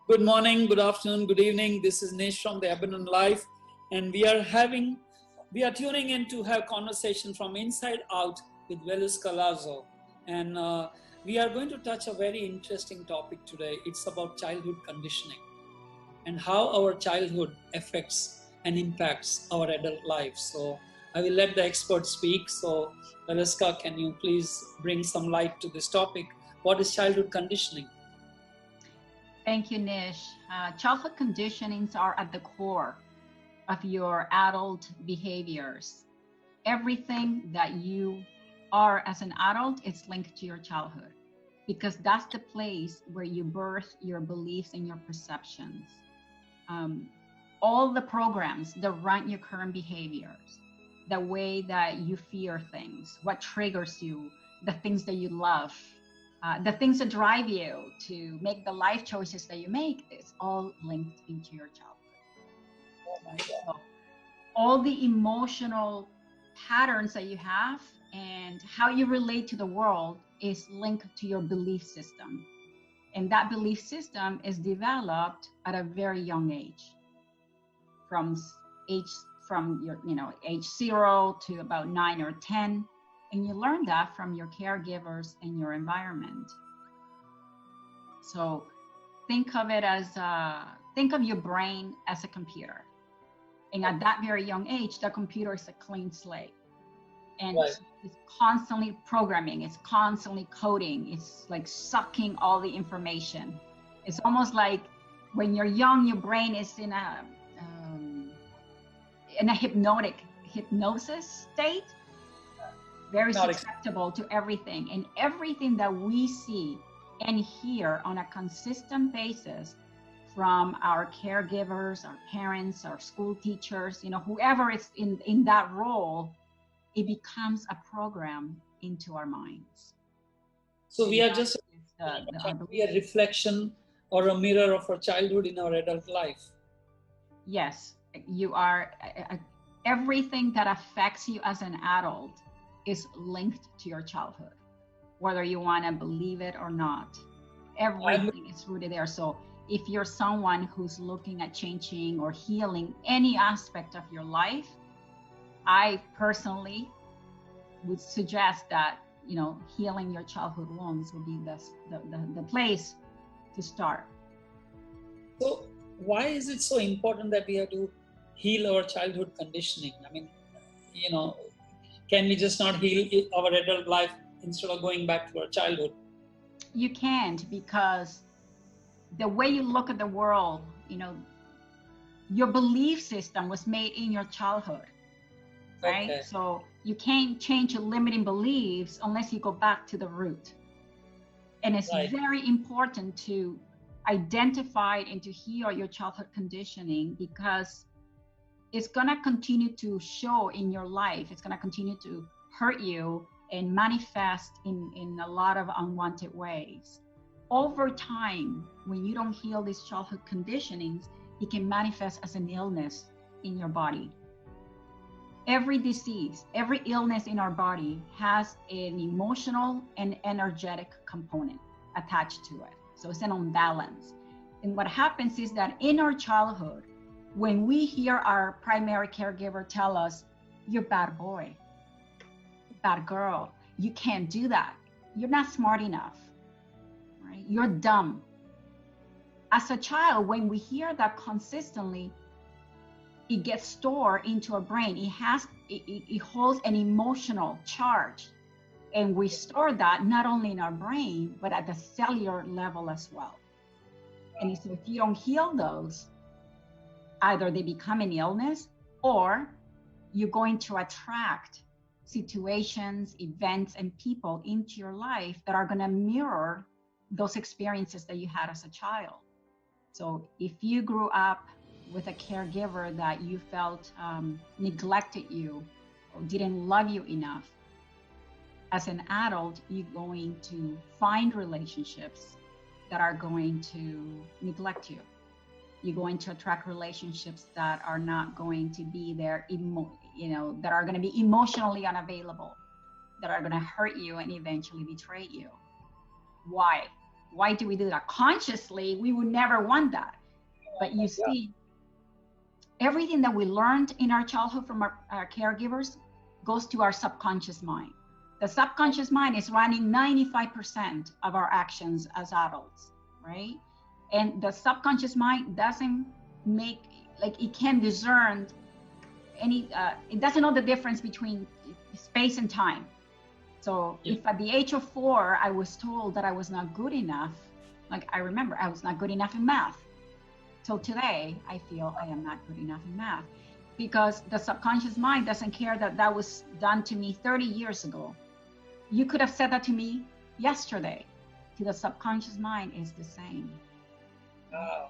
Good morning, good afternoon, good evening. This is Nish from the Abundant Life, and we are tuning in to have conversation from inside out with Waleuska Lazo, and we are going to touch a very interesting topic today. It's about childhood conditioning and how our childhood affects and impacts our adult life. So I will let the experts speak. So Waleuska, can you please bring some light to this topic? What is childhood conditioning? Thank you, Nish. Childhood conditionings are at the core of your adult behaviors. Everything that you are as an adult is linked to your childhood because that's the place where you birth your beliefs and your perceptions. All the programs that run your current behaviors, the way that you fear things, what triggers you, the things that you love, the things that drive you to make the life choices that you make, is all linked into your childhood. Oh my God. So all the emotional patterns that you have and how you relate to the world is linked to your belief system. And that belief system is developed at a very young age, from your age 0 to about 9 or 10. And you learn that from your caregivers and your environment. So think of it as, think of your brain as a computer. And at that very young age, the computer is a clean slate. And Right. it's constantly programming, it's constantly coding, it's like sucking all the information. It's almost like when you're young, your brain is in a hypnosis state. Very susceptible to everything, and everything that we see and hear on a consistent basis from our caregivers, our parents, our school teachers, whoever is in that role, it becomes a program into our minds. So we are just be a reflection or a mirror of our childhood in our adult life. Yes, you are. Everything that affects you as an adult is linked to your childhood, whether you want to believe it or not. Everything is rooted there. So if you're someone who's looking at changing or healing any aspect of your life, I personally would suggest that, healing your childhood wounds would be the place to start. So why is it so important that we have to heal our childhood conditioning? I mean, can we just not heal our adult life instead of going back to our childhood? You can't, because the way you look at the world, your belief system was made in your childhood, right? Okay. So you can't change your limiting beliefs unless you go back to the root. And it's Right. very important to identify and to heal your childhood conditioning, because it's going to continue to show in your life. It's going to continue to hurt you and manifest in a lot of unwanted ways. Over time, when you don't heal these childhood conditionings, it can manifest as an illness in your body. Every disease, every illness in our body has an emotional and energetic component attached to it. So it's an imbalance. And what happens is that in our childhood, when we hear our primary caregiver tell us, "You're a bad boy, bad girl, you can't do that, you're not smart enough, right? You're dumb." As a child, when we hear that consistently, it gets stored into our brain. It holds an emotional charge, and we store that not only in our brain, but at the cellular level as well. And so if you don't heal those, either they become an illness, or you're going to attract situations, events, and people into your life that are going to mirror those experiences that you had as a child. So if you grew up with a caregiver that you felt neglected you or didn't love you enough, as an adult, you're going to find relationships that are going to neglect you. You're going to attract relationships that are not going to be there, that are going to be emotionally unavailable, that are going to hurt you and eventually betray you. Why? Why do we do that? Consciously, we would never want that. But you see, everything that we learned in our childhood from our caregivers goes to our subconscious mind. The subconscious mind is running 95% of our actions as adults, right? And the subconscious mind doesn't make, like, it can discern any, it doesn't know the difference between space and time. So if at the age of 4, I was told that I was not good enough, like I remember I was not good enough in math. Till today, I feel I am not good enough in math, because the subconscious mind doesn't care that that was done to me 30 years ago. You could have said that to me yesterday. To the subconscious mind is the same. Wow.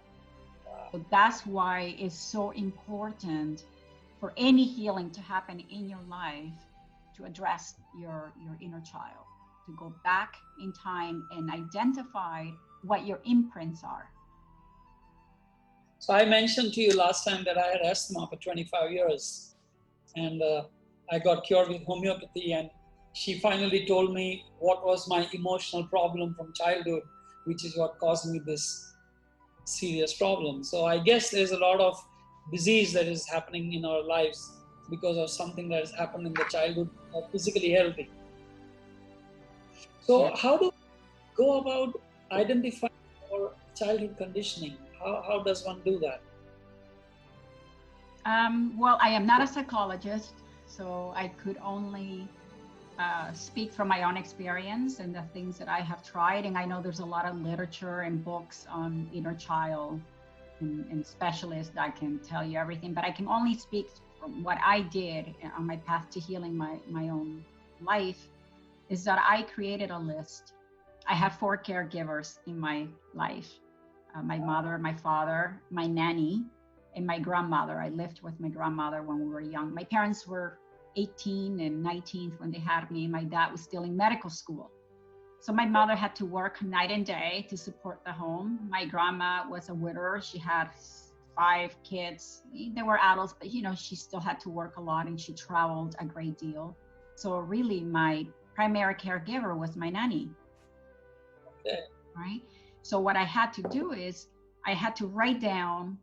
So that's why it's so important for any healing to happen in your life, to address your inner child, to go back in time and identify what your imprints are. So I mentioned to you last time that I had asthma for 25 years, and I got cured with homeopathy, and she finally told me what was my emotional problem from childhood, which is what caused me this serious problem. So I guess there's a lot of disease that is happening in our lives because of something that has happened in the childhood of physically healthy. So how do we go about identifying our childhood conditioning? How does one do that? Well, I am not a psychologist, so I could only speak from my own experience and the things that I have tried. And I know there's a lot of literature and books on inner child and specialists that can tell you everything, but I can only speak from what I did on my path to healing my own life, is that I created a list. I had 4 caregivers in my life. My mother, my father, my nanny, and my grandmother. I lived with my grandmother when we were young. My parents were 18 and 19 when they had me. My dad was still in medical school. So my mother had to work night and day to support the home. My grandma was a widower. She had 5 kids. They were adults, but she still had to work a lot, and she traveled a great deal. So really my primary caregiver was my nanny. Okay. Right? So what I had to do is I had to write down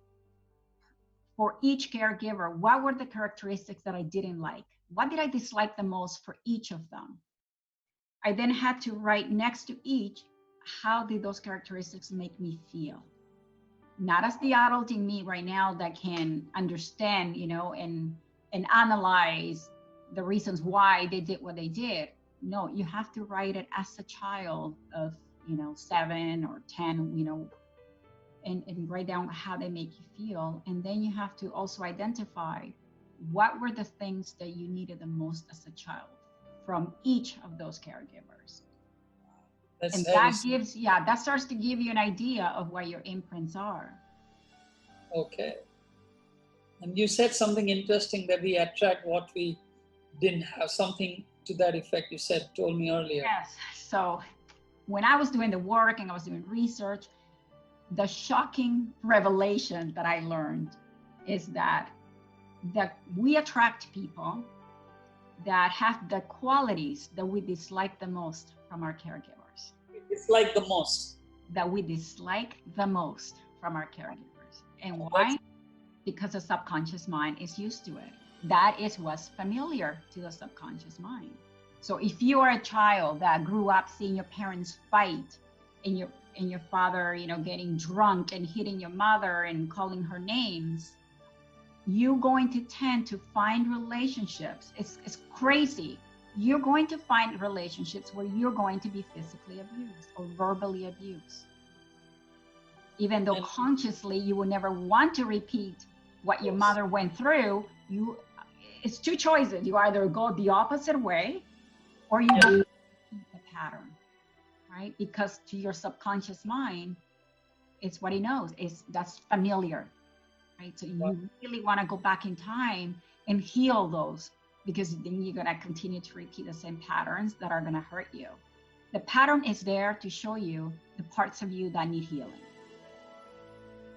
for each caregiver, what were the characteristics that I didn't like? What did I dislike the most for each of them? I then had to write next to each, how did those characteristics make me feel? Not as the adult in me right now that can understand, and analyze the reasons why they did what they did. No, you have to write it as a child of 7 or 10, and write down how they make you feel. And then you have to also identify what were the things that you needed the most as a child from each of those caregivers. And that starts to give you an idea of what your imprints are. Okay. And you said something interesting, that we attract what we didn't have, something to that effect you told me earlier. Yes. So when I was doing the work and I was doing research, the shocking revelation that I learned is that we attract people that have the qualities that we dislike the most from our caregivers. Dislike the most? That we dislike the most from our caregivers. And why? Because the subconscious mind is used to it. That is what's familiar to the subconscious mind. So if you are a child that grew up seeing your parents fight, and your father, getting drunk and hitting your mother and calling her names, you're going to tend to find relationships. It's crazy. You're going to find relationships where you're going to be physically abused or verbally abused. Even though consciously you will never want to repeat what your mother went through, it's 2 choices. You either go the opposite way, or you repeat the pattern. Right? Because to your subconscious mind, it's what it knows. That's familiar, right? So you really want to go back in time and heal those, because then you're going to continue to repeat the same patterns that are going to hurt you. The pattern is there to show you the parts of you that need healing.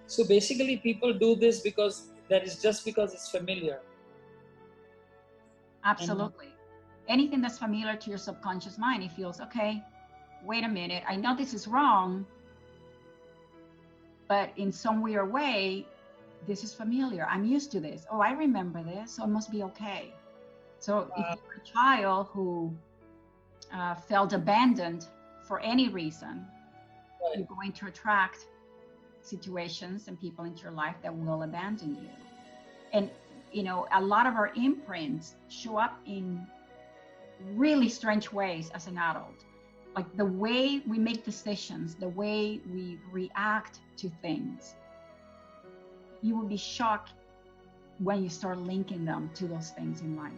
So basically people do this because it's familiar. Absolutely. Anything that's familiar to your subconscious mind, it feels, okay, wait a minute, I know this is wrong, but in some weird way, this is familiar. I'm used to this. Oh, I remember this, so it must be okay. So if you're a child who felt abandoned for any reason, you're going to attract situations and people into your life that will abandon you. And, you know, a lot of our imprints show up in really strange ways as an adult. Like the way we make decisions, the way we react to things. You will be shocked when you start linking them to those things in life.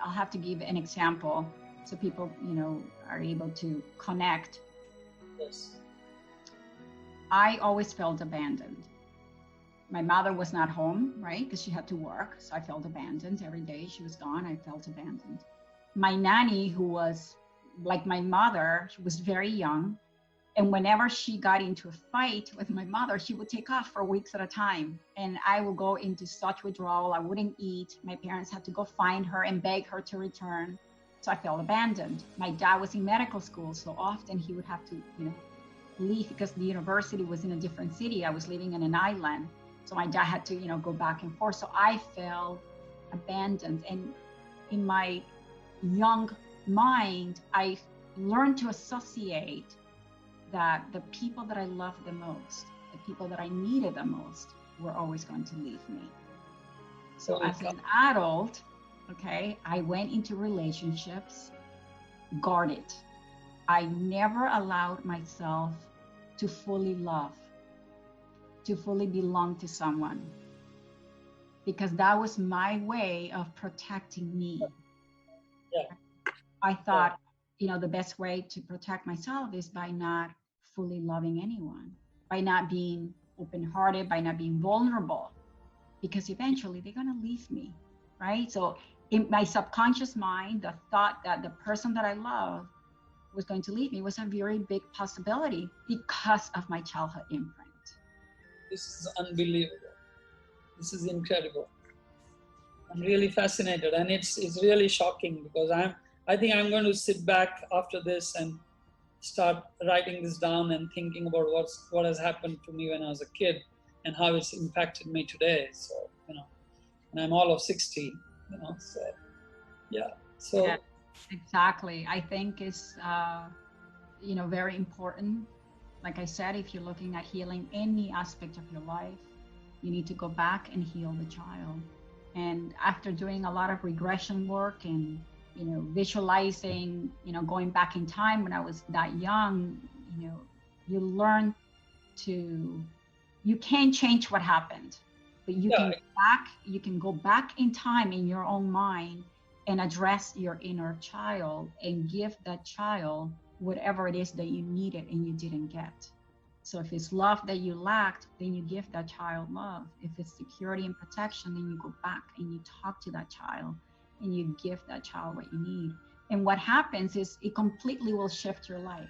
I'll have to give an example so people, you know, are able to connect. Yes. I always felt abandoned. My mother was not home, right? Because she had to work. So I felt abandoned every day. She was gone. I felt abandoned. My nanny, who was like my mother, she was very young. And whenever she got into a fight with my mother, she would take off for weeks at a time. And I would go into such withdrawal. I wouldn't eat. My parents had to go find her and beg her to return. So I felt abandoned. My dad was in medical school, so often he would have to, you know, leave because the university was in a different city. I was living in an island. So my dad had to, you know, go back and forth. So I felt abandoned. And in my young mind, I learned to associate that the people that I loved the most, the people that I needed the most, were always going to leave me. So as an adult, okay, I went into relationships guarded. I never allowed myself to fully love, to fully belong to someone, because that was my way of protecting me. Yeah. I thought, you know, the best way to protect myself is by not fully loving anyone, by not being open-hearted, by not being vulnerable, because eventually they're going to leave me, right? So in my subconscious mind, the thought that the person that I love was going to leave me was a very big possibility because of my childhood imprint. This is unbelievable. This is incredible. I'm really fascinated, and it's really shocking because I think I'm going to sit back after this and start writing this down and thinking about what has happened to me when I was a kid and how it's impacted me today. So, you know, and I'm all of 60, you know, so yeah. So yeah, exactly. I think it's, you know, very important. Like I said, if you're looking at healing any aspect of your life, you need to go back and heal the child. And after doing a lot of regression work and, you know, visualizing, you know, going back in time when I was that young, you know, you learn to, you can't change what happened, but you can go back in time in your own mind and address your inner child and give that child whatever it is that you needed and you didn't get. So if it's love that you lacked, then you give that child love. If it's security and protection, then you go back and you talk to that child and you give that child what you need. And what happens is it completely will shift your life.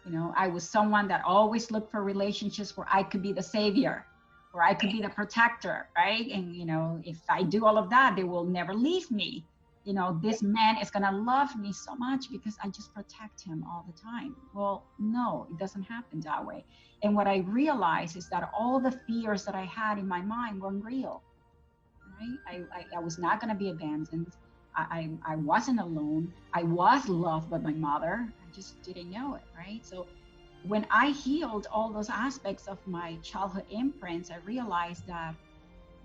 You know, I was someone that always looked for relationships where I could be the savior, where I could be the protector, right? And, you know, if I do all of that, they will never leave me. You know, this man is going to love me so much because I just protect him all the time. Well, no, it doesn't happen that way. And what I realized is that all the fears that I had in my mind weren't real, right? I was not going to be abandoned. I wasn't alone. I was loved by my mother. I just didn't know it, right? So when I healed all those aspects of my childhood imprints, I realized that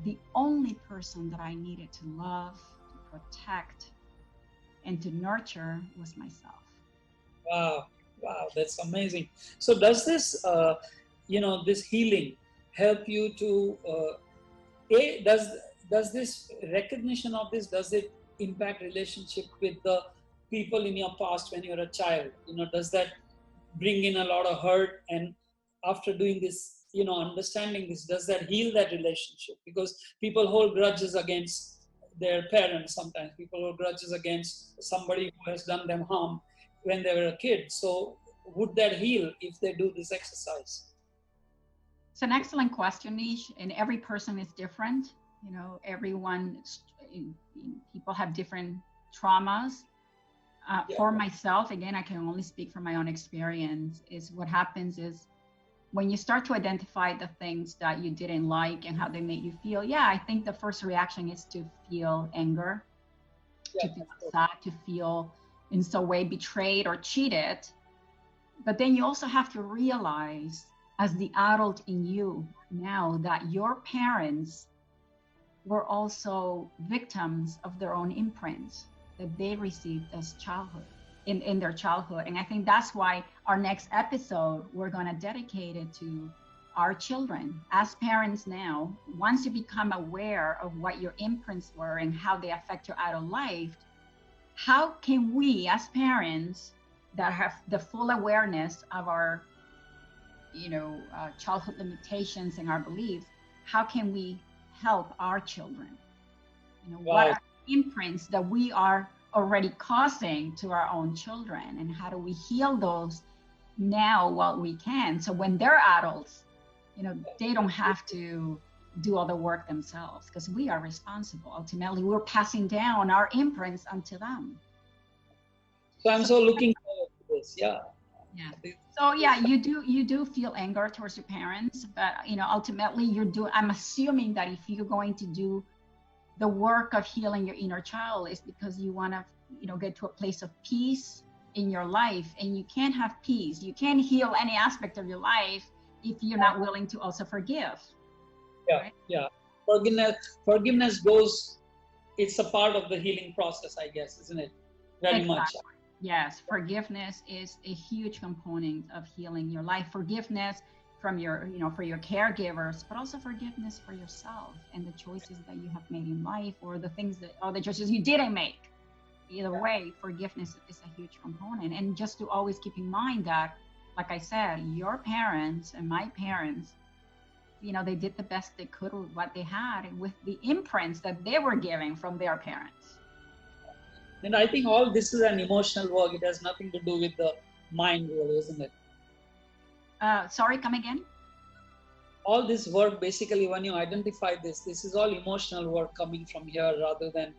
the only person that I needed to love, protect, and to nurture was myself. Wow, that's amazing. So does this, you know, this healing help you to, does this recognition of this, does it impact relationship with the people in your past when you're a child? You know, does that bring in a lot of hurt? And after doing this, you know, understanding this, does that heal that relationship? Because people hold grudges against their parents sometimes. People hold grudges against somebody who has done them harm when they were a kid. So would that heal if they do this exercise? It's an excellent question, Nish, and every person is different. You know, people have different traumas. For myself, again, I can only speak from my own experience, is what happens is when you start to identify the things that you didn't like and how they made you feel, yeah, I think the first reaction is to feel anger, to feel sad, to feel in some way betrayed or cheated. But then you also have to realize, as the adult in you now, that your parents were also victims of their own imprints that they received as childhood, in their childhood. And I think that's why our next episode, we're going to dedicate it to our children. As parents now, once you become aware of what your imprints were and how they affect your adult life, how can we as parents that have the full awareness of our childhood limitations and our beliefs, how can we help our children? What are imprints that we are already causing to our own children, and how do we heal those now while we can, so when they're adults, they don't have to do all the work themselves, because we are responsible. Ultimately, we're passing down our imprints onto them. So I'm so looking forward to this. Yeah. So yeah, you do feel anger towards your parents, but ultimately I'm assuming that if you're going to do the work of healing your inner child, is because you want to get to a place of peace in your life. And you can't have peace, you can't heal any aspect of your life if you're not willing to also forgive. Yeah. Forgiveness goes, it's a part of the healing process, I guess, isn't it? Very much. Yes, forgiveness is a huge component of healing your life. Forgiveness from your, for your caregivers, but also forgiveness for yourself and the choices that you have made in life, or the choices you didn't make. Either way, forgiveness is a huge component. And just to always keep in mind that, like I said, your parents and my parents, they did the best they could with what they had and with the imprints that they were given from their parents. And I think all this is an emotional work. It has nothing to do with the mind, really, isn't it? Sorry, come again? All this work, basically, when you identify this is all emotional work coming from here rather than,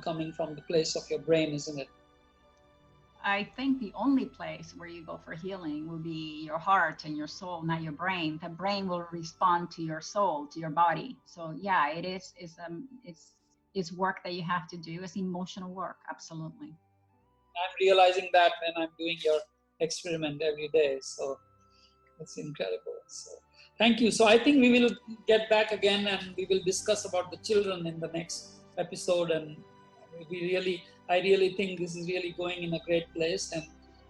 coming from the place of your brain, isn't it? I think the only place where you go for healing will be your heart and your soul, not your brain. The brain will respond to your soul, to your body. So yeah, it's work that you have to do. It's emotional work, absolutely. I'm realizing that when I'm doing your experiment every day. So it's incredible. So thank you. So I think we will get back again and we will discuss about the children in the next episode. And I really think this is really going in a great place. And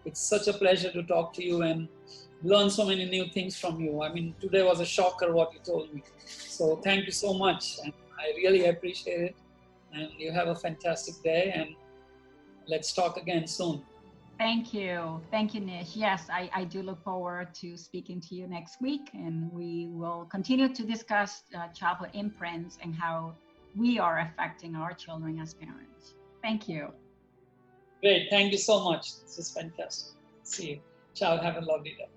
it's such a pleasure to talk to you and learn so many new things from you. I mean, today was a shocker what you told me. So thank you so much. And I really appreciate it. And you have a fantastic day, and let's talk again soon. Thank you. Thank you, Nish. Yes, I do look forward to speaking to you next week, and we will continue to discuss childhood imprints and how we are affecting our children as parents. Thank you. Great. Thank you so much. This is fantastic. See you. Ciao. Have a lovely day.